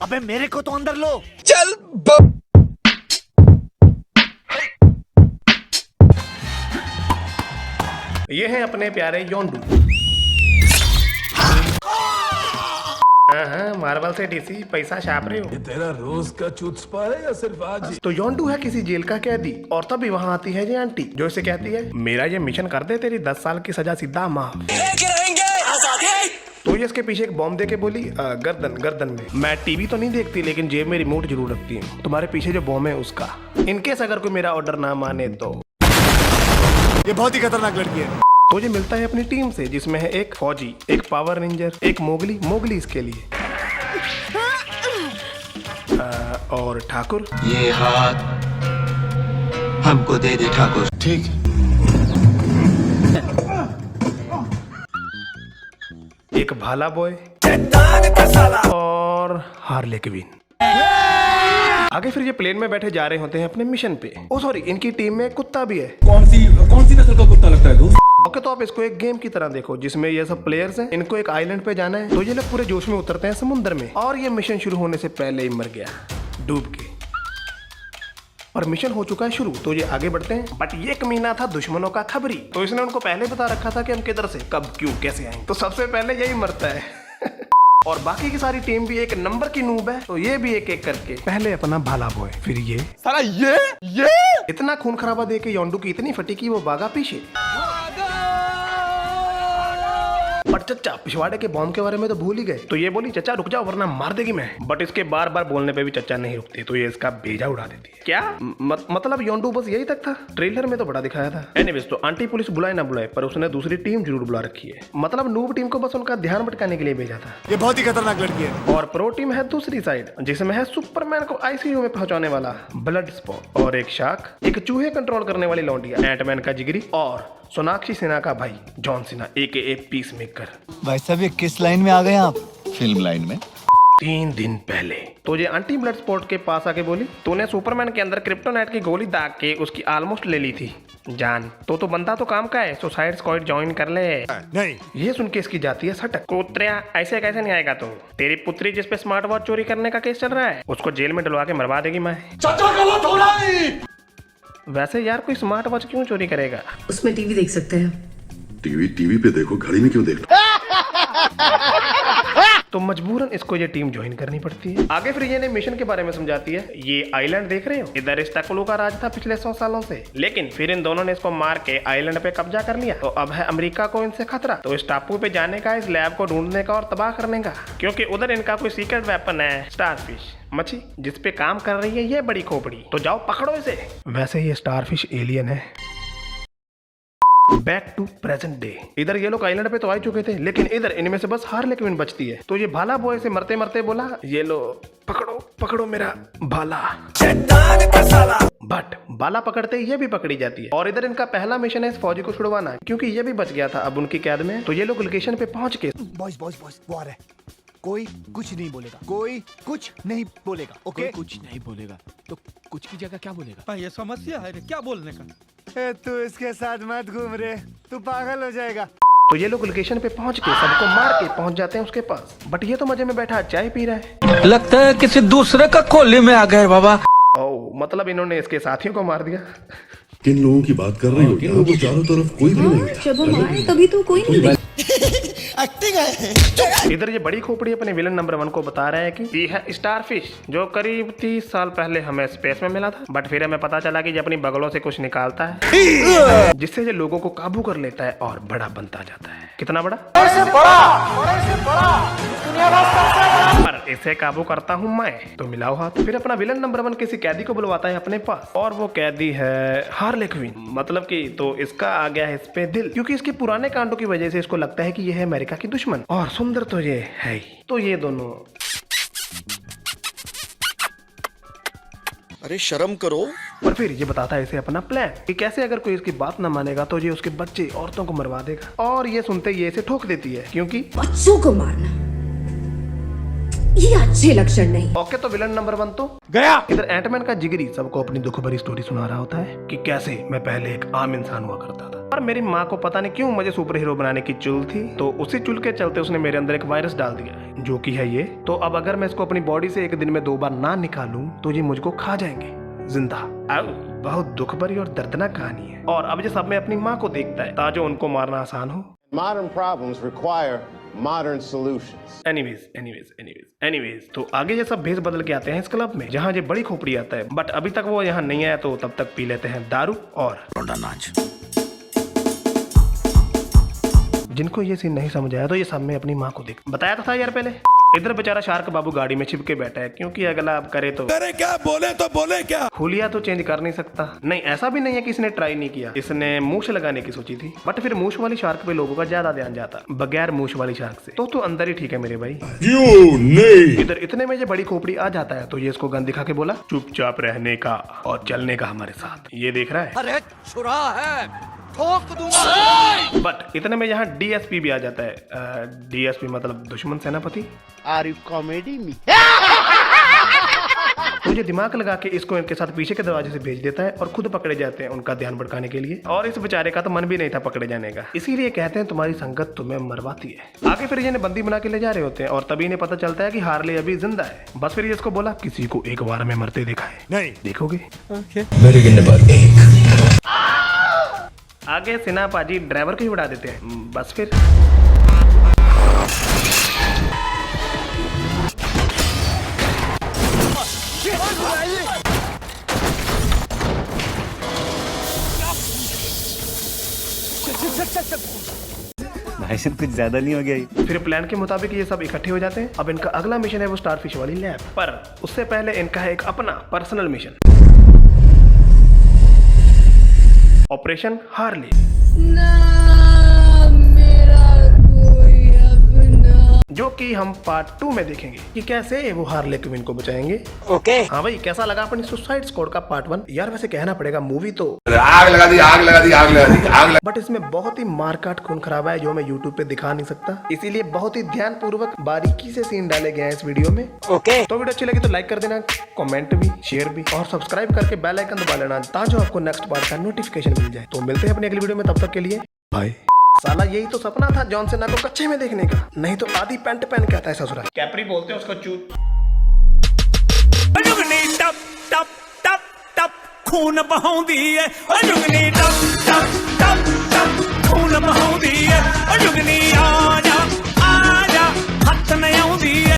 अबे मेरे को तो अंदर लो। चल ये है अपने प्यारे योंडू। हाँ, मार्बल से डीसी पैसा छाप रहे हो। ये तेरा रोज का चुत्सपा है या सिर्फ आज ही? तो योंडू है किसी जेल का कैदी और तभी वहाँ आती है ये आंटी जो इसे कहती है मेरा ये मिशन कर दे, तेरी 10 साल की सजा सीधा माफ। तो ये इसके पीछे एक बॉम्ब दे के बोली गर्दन में। मैं टीवी तो नहीं देखती लेकिन जेब में रिमोट जरूर रखती हूँ, तुम्हारे पीछे जो बॉम्ब है उसका। इनकेस अगर कोई मेरा ऑर्डर ना माने तो। ये बहुत ही खतरनाक लड़की है। तो ये मिलता है अपनी टीम से जिसमें है एक फौजी, एक पावर रेंजर, एक मोगली इसके लिए और ठाकुर। ये हाथ हमको दे दे ठाकुर। ठीक। एक भाला बॉय और हार्ले क्विन। आगे फिर ये प्लेन में बैठे जा रहे होते हैं अपने मिशन पे। ओ सॉरी, इनकी टीम में एक कुत्ता भी है। कौन सी नस्ल का कुत्ता लगता है दोस्त? ओके, तो आप इसको एक गेम की तरह देखो जिसमें ये सब प्लेयर्स हैं, इनको एक आइलैंड पे जाना है। तो ये लोग पूरे जोश में उतरते हैं समुद्र में और ये मिशन शुरू होने से पहले ही मर गया डूब के। और मिशन हो चुका है शुरू। तो ये आगे बढ़ते हैं बट ये कमीना था दुश्मनों का खबरी। तो इसने उनको पहले बता रखा था कि हम किधर से कब क्यों कैसे आएंगे। तो सबसे पहले यही मरता है और बाकी की सारी टीम भी एक नंबर की नूब है। तो ये भी एक एक करके पहले अपना भाला बॉय, फिर ये साला ये इतना खून खराबा दे के योंडू की इतनी फटी कि वो भागा पीछे। पर चचा पिछवाड़े के बॉम्ब के बारे में तो भूल ही गए। तो ये बोली चचा रुक जाओ वरना मार देगी मैं। बट इसके बार बार बोलने पे भी चचा नहीं रुकते तो ये इसका भेजा उड़ा देती है। क्या मतलब योंडू बस यही तक था? ट्रेलर में तो बड़ा दिखाया था। एनीवेज, तो आंटी पुलिस बुलाए ना बुलाए पर उसने दूसरी टीम जरूर बुला रखी है। मतलब नूब टीम को बस उनका ध्यान भटकाने के लिए भेजा था। ये बहुत ही खतरनाक लड़की है। और प्रो टीम है दूसरी साइड जिसमें है सुपरमैन को आईसीयू में पहुंचाने वाला ब्लड स्पॉट और एक शार्क, एक चूहे कंट्रोल करने वाली लौंडिया एंटमैन का जिगरी और सोनाक्षी सिन्हा का भाई John Sinha AKA peace maker. भाई साहब ये किस लाइन में आ गए आप? फिल्म लाइन में। 3 दिन पहले तो ये आंटी ब्लड स्पॉट के पास आके बोली तूने सुपरमैन के अंदर क्रिप्टोनाइट की गोली दाग के उसकी ऑलमोस्ट ले ली थी जान। तो बंदा तो काम का है, सुसाइड स्क्वाड ज्वाइन कर ले। नहीं। ये सुन के इसकी जाती है सटक। कोत्रिया ऐसे कैसे नहीं आएगा तू? तेरी पुत्री जिस पे स्मार्ट वॉच चोरी करने का केस चल रहा है उसको जेल में डलवा के मरवा देगी मैं। वैसे यार कोई स्मार्ट वॉच क्यों चोरी करेगा? उसमें टीवी देख सकते हैं। टीवी पे देखो, घड़ी में क्यों देख? तो मजबूरन इसको ये टीम ज्वाइन करनी पड़ती है। आगे फिर ये मिशन के बारे में समझाती है। ये आइलैंड देख रहे हो, इधर इस टकलू का राज था पिछले 100 सालों से, लेकिन फिर इन दोनों ने इसको मार के आइलैंड पे कब्जा कर लिया। तो अब है अमेरिका को इनसे खतरा। तो इस टापू पे जाने का, इस लैब को ढूंढने का और तबाह करने का, क्योंकि उधर इनका कोई सीक्रेट वेपन है, स्टारफिश मछली जिसपे काम कर रही है ये बड़ी खोपड़ी। तो जाओ पकड़ो इसे। वैसे ये स्टारफिश एलियन है। Back to present day. इधर ये लोग आइलैंड पे तो आ चुके थे लेकिन इधर इनमें से बस हार्ले क्विन बचती है। तो ये भाला बॉय से मरते मरते बोला ये लो पकड़ो मेरा भाला। बट बाला पकड़ते ही ये भी पकड़ी जाती है। और इधर इनका पहला मिशन है इस फौजी को छुड़वाना है क्योंकि ये भी बच गया था अब उनकी कैद में। तो ये लोग लोकेशन पे पहुंच के बॉयज वो आ रहा है। कोई कुछ नहीं बोलेगा, कोई कुछ नहीं बोलेगा। ओके, कुछ नहीं बोलेगा तो कुछ की जगह क्या बोलेगा? ये समस्या है रे, क्या बोलने का? तू इसके साथ मत घूम रे, तू पागल हो जाएगा। तो ये लोग लोकेशन पे पहुंच के सबको मार के पहुंच जाते हैं उसके पास। बट ये तो मजे में बैठा चाय पी रहा है। लगता है किसी दूसरे का कोली में आ गए बाबा। ओह, मतलब इन्होंने इसके साथियों को मार दिया। किन लोगों की बात कर रही हो? यहाँ तो चारों तरफ कोई भी नहीं था। जब हम आए तभी तो कोई नहीं दिखा। इधर ये बड़ी खोपड़ी अपने विलन नंबर 1 को बता रहा है कि ये है स्टारफिश जो करीब 30 साल पहले हमें स्पेस में मिला था। बट फिर हमें पता चला कि ये अपनी बगलों से कुछ निकालता है जिससे ये लोगों को काबू कर लेता है और बड़ा बनता जाता है। कितना बड़ा? पर इसे काबू करता हूँ मैं। तो मिलाओ हाथ। फिर अपना विलन नंबर 1 किसी कैदी को बुलवाता है अपने पास और वो कैदी है हार्ले क्विन। मतलब कि तो इसका आ गया है इस पे दिल क्योंकि इसके पुराने कांडों की वजह से इसको लगता है कि ये है अमेरिका की दुश्मन। और सुंदर तो ये है ही। तो ये दोनों अरे शर्म करो। और फिर ये बताता है इसे अपना प्लान कि कैसे अगर कोई इसकी बात ना मानेगा तो ये उसके बच्चे औरतों को मरवा देगा। और ये सुनते ये इसे ठोक देती है क्योंकि बच्चों को मारना ये अच्छे लक्षण नहीं। ओके, तो विलन नंबर 1 तो गया। इधर एंटमैन का जिगरी सबको अपनी दुख भरी स्टोरी सुना रहा होता है कि कैसे मैं पहले एक आम इंसान हुआ करता था पर मेरी माँ को पता नहीं क्यों मुझे सुपर हीरो बनाने की चुल थी, तो उसी चुल के चलते उसने मेरे अंदर एक वायरस डाल दिया है, जो कि है ये। तो अब अगर मैं इसको अपनी बॉडी से एक दिन में 2 बार ना निकालूं तो ये मुझको खा जाएंगे जिंदा। अब बहुत दुख भरी और दर्दनाक कहानी है। और अब ये सब में अपनी माँ को देखता है ताकि उनको मारना आसान हो। Modern problems require modern solutions. Anyways तो आगे ये सब भेस बदल के आते हैं इस क्लब में, जहाँ ये बड़ी खोपड़ी आता है। बट अभी तक वो यहाँ नहीं आया, तो तब तक पी लेते हैं दारू। और जिनको ये सीन नहीं समझ आया तो ये सब में अपनी माँ को देख। बताया तो था यार पहले। इधर बेचारा शार्क बाबू गाड़ी में छिप के बैठा है, क्योंकि अगला अब करे तो करे क्या, बोले तो बोले क्या। हुलिया तो चेंज कर नहीं सकता। नहीं, ऐसा भी नहीं है कि इसने ट्राई नहीं किया, इसने मूछ लगाने की सोची थी। बट फिर मूछ वाली शार्क पे लोगों का ज्यादा ध्यान जाता बगैर मूछ वाली शार्क से। तो अंदर ही ठीक है मेरे भाई। क्यों नहीं? इधर इतने में ये बड़ी खोपड़ी आ जाता है, तो ये इसको गन दिखा के बोला चुपचाप रहने का और चलने का हमारे साथ। ये देख रहा है, अरे छुरा है, ठोक दूंगा। बट इतने में यहाँ डीएसपी भी आ जाता है। डीएसपी मतलब दुश्मन सेनापति। Are you comedy me? मुझे दिमाग लगा के इसको इनके साथ पीछे के दरवाजे से भेज देता है और खुद पकड़े जाते हैं उनका ध्यान भटकाने के लिए। और इस बेचारे का तो मन भी नहीं था पकड़े जाने का, इसीलिए कहते हैं तुम्हारी संगत तुम्हें मरवाती है। आगे फिर इन्हें बंदी बना के ले जा रहे होते हैं और तभी इन्हें पता चलता है कि हार्ले अभी जिंदा है। बस फिर ये इसको बोला किसी को एक बार में मरते देखा है? नहीं देखोगे। आगे सिन्हा पाजी ड्राइवर को ही उड़ा देते हैं। बस फिर भाई साहब कुछ ज्यादा नहीं हो गया? फिर प्लान के मुताबिक ये सब इकट्ठे हो जाते हैं। अब इनका अगला मिशन है वो स्टारफिश वाली लैब, पर उससे पहले इनका है एक अपना पर्सनल मिशन, ऑपरेशन हार्ले। जो कि हम पार्ट 2 में देखेंगे कि कैसे वो हार्ले क्विन को बचाएंगे। ओके। हाँ भाई, कैसा लगा अपनी सुसाइड स्क्वाड का पार्ट 1? यार वैसे कहना पड़ेगा मूवी तो आग लगा दी, आग लगा दी, आग लगा दी, आग लगा। बट इसमें बहुत ही मारकाट खून खराबा है जो मैं YouTube पे दिखा नहीं सकता, इसीलिए बहुत ही ध्यान पूर्वक बारीकी से सीन डाले गए हैं इस वीडियो में। ओके। तो वीडियो अच्छी लगी तो लाइक कर देना, कमेंट भी, शेयर भी और सब्सक्राइब करके बेल आइकन दबा लेना ताकि आपको नेक्स्ट पार्ट का नोटिफिकेशन मिल जाए। तो मिलते हैं अपनी अगली वीडियो में, तब तक के लिए बाय। साला यही तो सपना था जॉन सेना को कच्चे में देखने का, नहीं तो आधी पैंट पहन के आता है ससुरा। कैपरी बोलते हैं उसको चूत। टप टप टप टप खून बहाउंदी है, जुगनी टप टप टप टप खून बहाउंदी है, जुगनी आ